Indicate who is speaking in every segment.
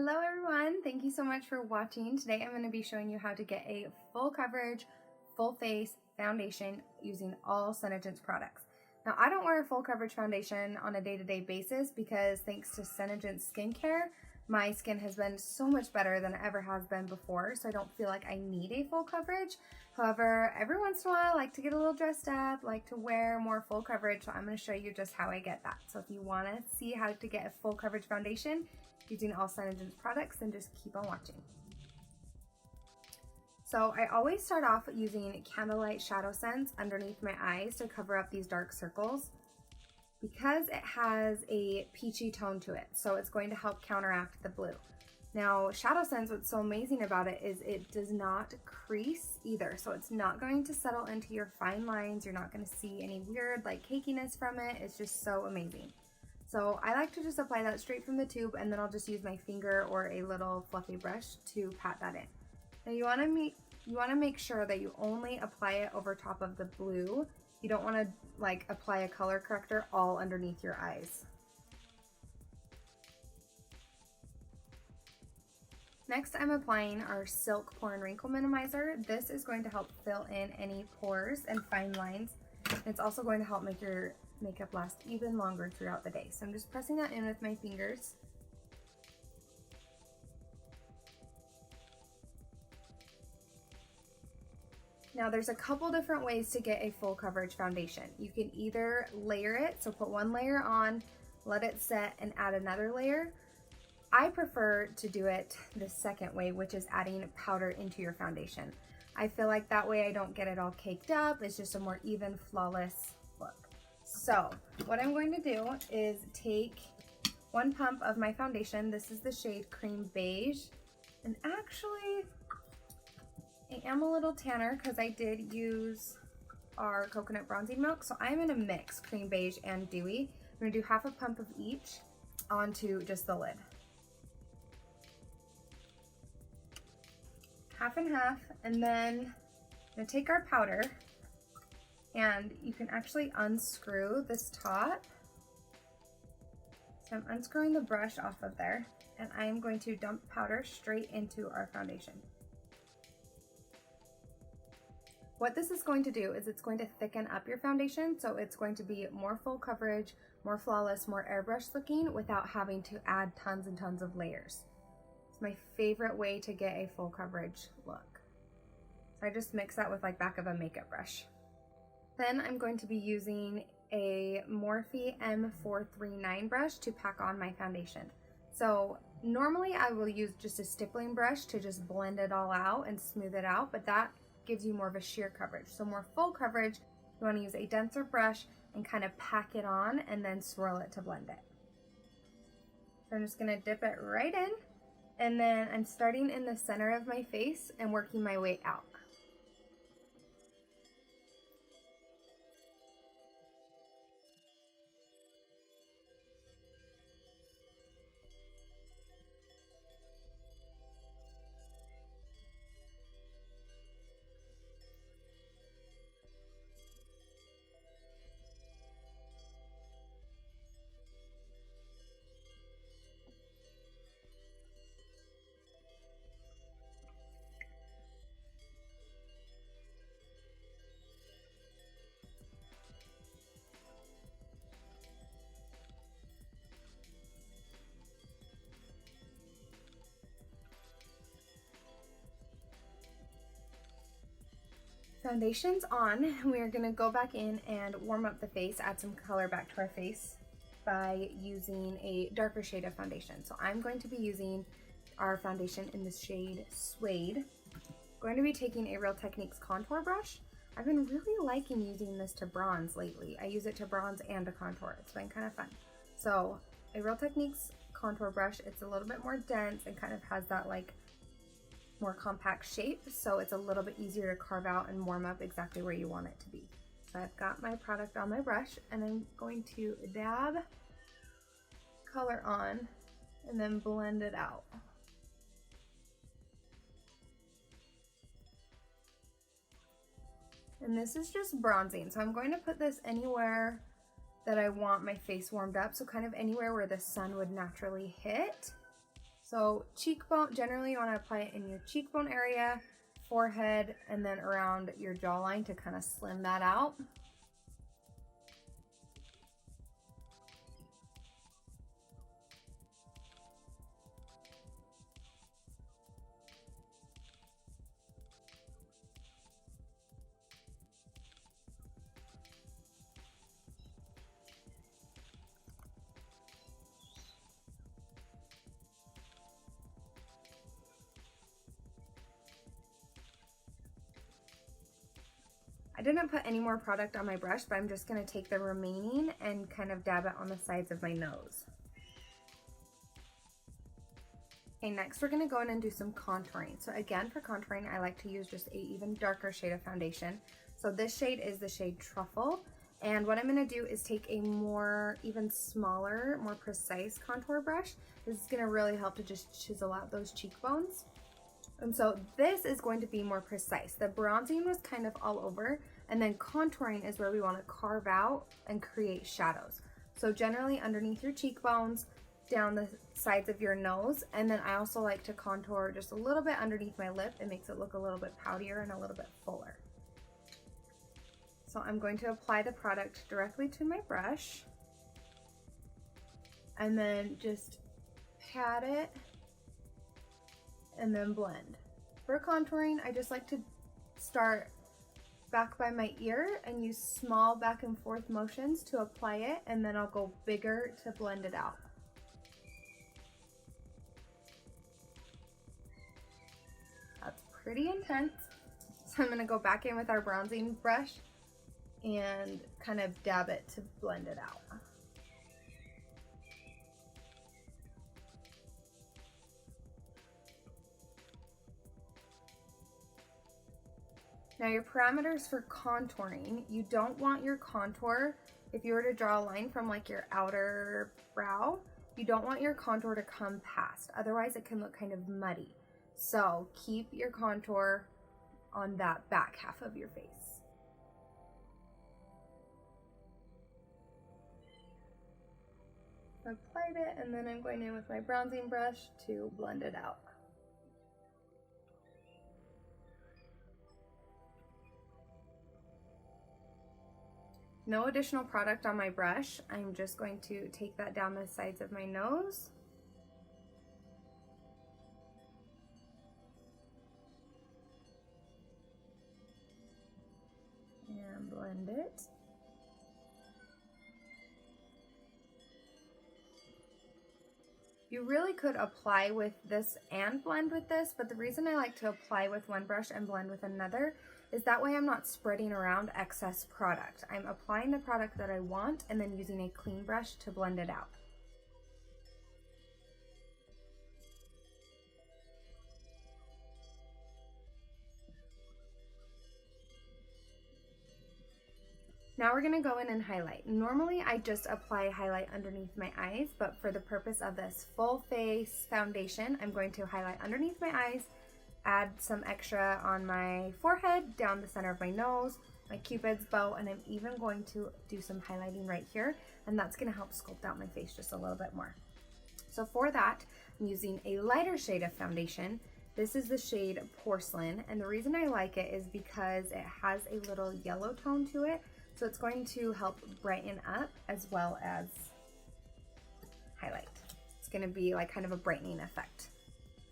Speaker 1: Hello everyone, thank you so much for watching. Today I'm going to be showing you how to get a full coverage, full face foundation using all Senegence products. Now I don't wear a full coverage foundation on a day-to-day basis because thanks to Senegence skincare, my skin has been so much better than it ever has been before, so I don't feel like I need a full coverage. However, every once in a while I like to get a little dressed up, like to wear more full coverage, so I'm going to show you just how I get that. So if you want to see how to get a full coverage foundation using all Senegence products, then just keep on watching. So I always start off using Candlelight Shadowsense underneath my eyes to cover up these dark circles because it has a peachy tone to it, so it's going to help counteract the blue. Now Shadowsense, what's so amazing about it is it does not crease either, so it's not going to settle into your fine lines. You're not going to see any weird like cakiness from it. It's just so amazing. So I like to just apply that straight from the tube, and then I'll just use my finger or a little fluffy brush to pat that in. Now you want to make sure that you only apply it over top of the blue. You don't want to like apply a color corrector all underneath your eyes. Next, I'm applying our Silk Pore and Wrinkle Minimizer. This is going to help fill in any pores and fine lines. It's also going to help make your makeup last even longer throughout the day. So I'm just pressing that in with my fingers. Now there's a couple different ways to get a full coverage foundation. You can either layer it, so put one layer on, let it set, and add another layer. I prefer to do it the second way, which is adding powder into your foundation. I feel like that way I don't get it all caked up. It's just a more even, flawless look. So what I'm going to do is take one pump of my foundation. This is the shade Creme Beige. And actually, I am a little tanner because I did use our coconut bronzing milk. So I'm going to mix Creme Beige and Dewy. I'm going to do half a pump of each onto just the lid. Half and half, and then I'm going to take our powder, and you can actually unscrew this top. So I'm unscrewing the brush off of there, and I'm going to dump powder straight into our foundation. What this is going to do is it's going to thicken up your foundation, so it's going to be more full coverage, more flawless, more airbrush looking without having to add tons and tons of layers. It's my favorite way to get a full coverage look. So I just mix that with like back of a makeup brush. Then I'm going to be using a Morphe M439 brush to pack on my foundation. So normally I will use just a stippling brush to just blend it all out and smooth it out, but that gives you more of a sheer coverage. So more full coverage, you want to use a denser brush and kind of pack it on and then swirl it to blend it. So I'm just going to dip it right in, and then I'm starting in the center of my face and working my way out. Foundation's on. We are going to go back in and warm up the face, add some color back to our face by using a darker shade of foundation. So I'm going to be using our foundation in the shade Suede. I'm going to be taking a Real Techniques contour brush. I've been really liking using this to bronze lately. I use it to bronze and to contour. It's been kind of fun. So a Real Techniques contour brush, it's a little bit more dense and kind of has that like more compact shape, so it's a little bit easier to carve out and warm up exactly where you want it to be. So I've got my product on my brush, and I'm going to dab color on and then blend it out. And this is just bronzing, so I'm going to put this anywhere that I want my face warmed up, so kind of anywhere where the sun would naturally hit. So cheekbone, generally you want to apply it in your cheekbone area, forehead, and then around your jawline to kind of slim that out. I didn't put any more product on my brush, but I'm just going to take the remaining and kind of dab it on the sides of my nose. Okay, next we're going to go in and do some contouring. So again, for contouring, I like to use just a even darker shade of foundation. So this shade is the shade Truffle. And what I'm going to do is take a even smaller, more precise contour brush. This is going to really help to just chisel out those cheekbones. And so this is going to be more precise. The bronzing was kind of all over, and then contouring is where we want to carve out and create shadows. So generally underneath your cheekbones, down the sides of your nose, and then I also like to contour just a little bit underneath my lip. It makes it look a little bit poutier and a little bit fuller. So I'm going to apply the product directly to my brush, and then just pat it and then blend. For contouring, I just like to start back by my ear and use small back and forth motions to apply it, and then I'll go bigger to blend it out. That's pretty intense. So I'm gonna go back in with our bronzing brush and kind of dab it to blend it out. Now your parameters for contouring, you don't want your contour, if you were to draw a line from like your outer brow, you don't want your contour to come past, otherwise it can look kind of muddy. So keep your contour on that back half of your face. I applied it, and then I'm going in with my bronzing brush to blend it out. No additional product on my brush. I'm just going to take that down the sides of my nose. And blend it. You really could apply with this and blend with this, but the reason I like to apply with one brush and blend with another is that way I'm not spreading around excess product. I'm applying the product that I want and then using a clean brush to blend it out. Now we're gonna go in and highlight. Normally I just apply highlight underneath my eyes, but for the purpose of this full face foundation, I'm going to highlight underneath my eyes, add some extra on my forehead, down the center of my nose, my cupid's bow, and I'm even going to do some highlighting right here, and that's gonna help sculpt out my face just a little bit more. So for that, I'm using a lighter shade of foundation. This is the shade Porcelain, and the reason I like it is because it has a little yellow tone to it, so it's going to help brighten up as well as highlight. It's gonna be like kind of a brightening effect.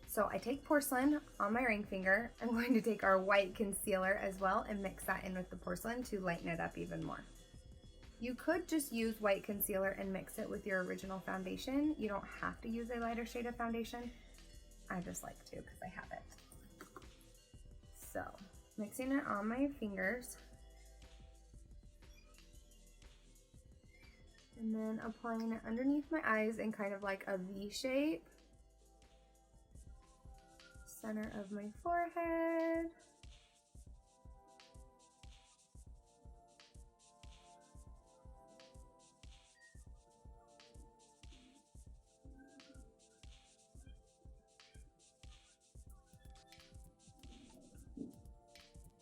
Speaker 1: So I take Porcelain on my ring finger. I'm going to take our white concealer as well and mix that in with the Porcelain to lighten it up even more. You could just use white concealer and mix it with your original foundation. You don't have to use a lighter shade of foundation. I just like to because I have it. So mixing it on my fingers. And then applying it underneath my eyes in kind of like a V shape. Center of my forehead.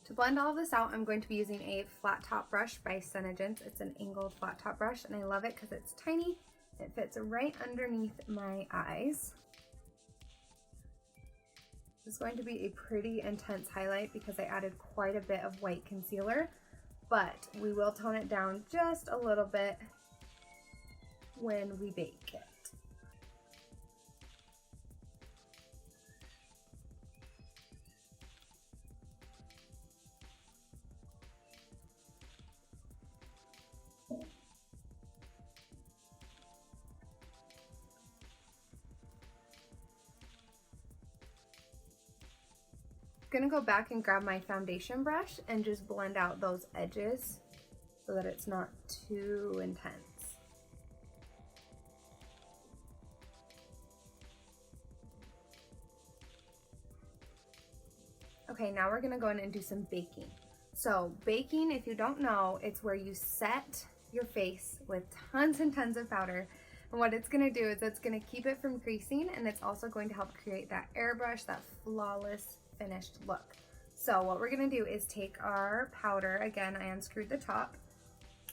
Speaker 1: To blend all of this out, I'm going to be using a flat top brush by Senegence. It's an angled flat top brush, and I love it because it's tiny. It fits right underneath my eyes. This is going to be a pretty intense highlight because I added quite a bit of white concealer, but we will tone it down just a little bit when we bake it. Gonna go back and grab my foundation brush and just blend out those edges so that it's not too intense. Okay, now we're gonna go in and do some baking. So baking, if you don't know, it's where you set your face with tons and tons of powder. And what it's gonna do is it's gonna keep it from creasing, and it's also going to help create that airbrush, that flawless finished look. So what we're gonna do is take our powder, again, I unscrewed the top,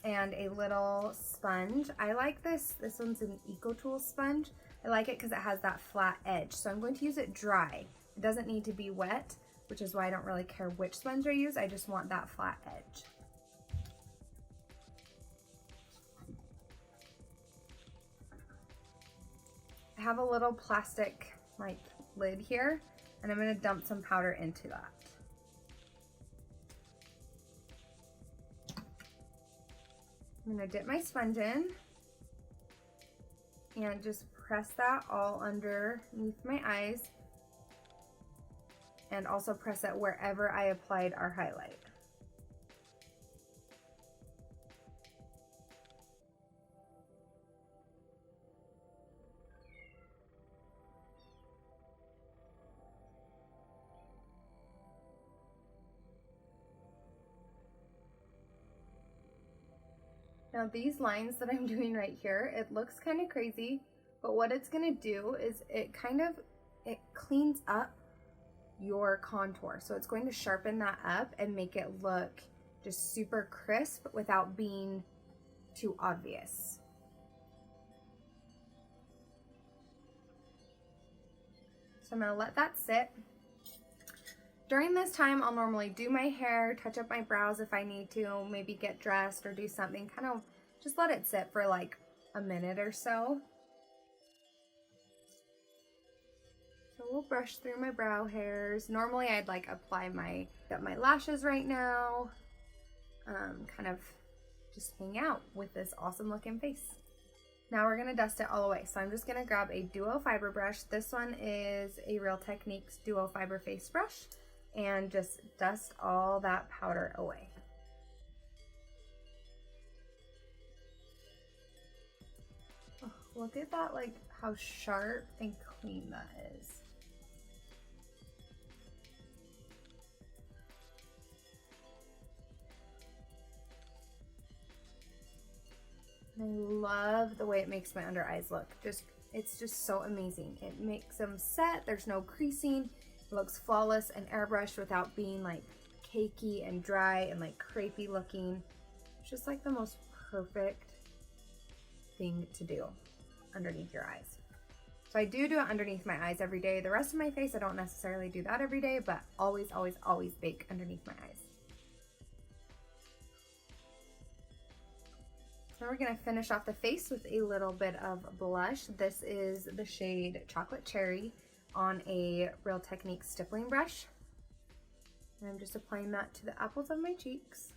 Speaker 1: and a little sponge. I like this one's an EcoTool sponge. I like it because it has that flat edge. So I'm going to use it dry. It doesn't need to be wet, which is why I don't really care which sponge I use. I just want that flat edge. I have a little plastic like lid here, and I'm gonna dump some powder into that. I'm gonna dip my sponge in and just press that all underneath my eyes, and also press it wherever I applied our highlight. Now these lines that I'm doing right here, it looks kind of crazy, but what it's gonna do is it cleans up your contour. So it's going to sharpen that up and make it look just super crisp without being too obvious. So I'm gonna let that sit. During this time, I'll normally do my hair, touch up my brows if I need to, maybe get dressed or do something, kind of just let it sit for like a minute or so. So we'll brush through my brow hairs. Normally I'd like apply my lashes right now, kind of just hang out with this awesome looking face. Now we're gonna dust it all away. So I'm just gonna grab a duo fiber brush. This one is a Real Techniques duo fiber face brush, and just dust all that powder away. Oh, look at that, like how sharp and clean that is. I love the way it makes my under eyes look. It's just so amazing. It makes them set, there's no creasing. It looks flawless and airbrushed without being like cakey and dry and like crepey looking. It's just like the most perfect thing to do underneath your eyes. So I do it underneath my eyes every day. The rest of my face, I don't necessarily do that every day, but always, always, always bake underneath my eyes. Now we're gonna finish off the face with a little bit of blush. This is the shade Chocolate Cherry on a Real Techniques stippling brush. And I'm just applying that to the apples of my cheeks.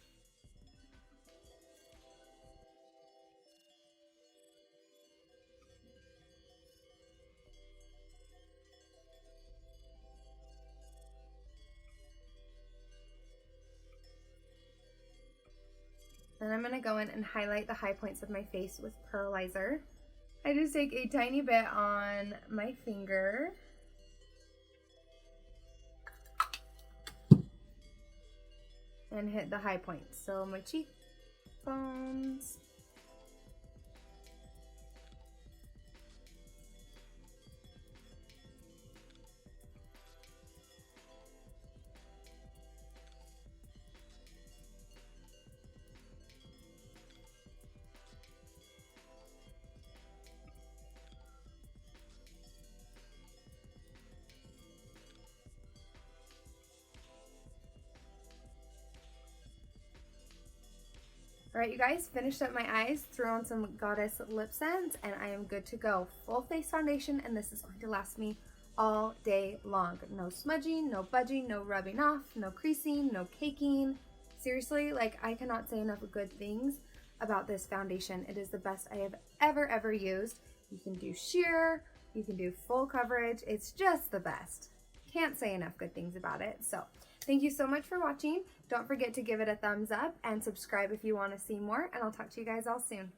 Speaker 1: Then I'm gonna go in and highlight the high points of my face with pearlizer. I just take a tiny bit on my finger and hit the high points. So my cheekbones, All right, you guys, finished up my eyes, threw on some Goddess lipsense, and I am good to go. Full face foundation, and this is going to last me all day long. No smudging, no budging, no rubbing off, no creasing, no caking. Seriously, like, I cannot say enough good things about this foundation. It is the best I have ever used. You can do sheer, you can do full coverage. It's just the best. Can't say enough good things about it. So thank you so much for watching. Don't forget to give it a thumbs up and subscribe if you want to see more, and I'll talk to you guys all soon.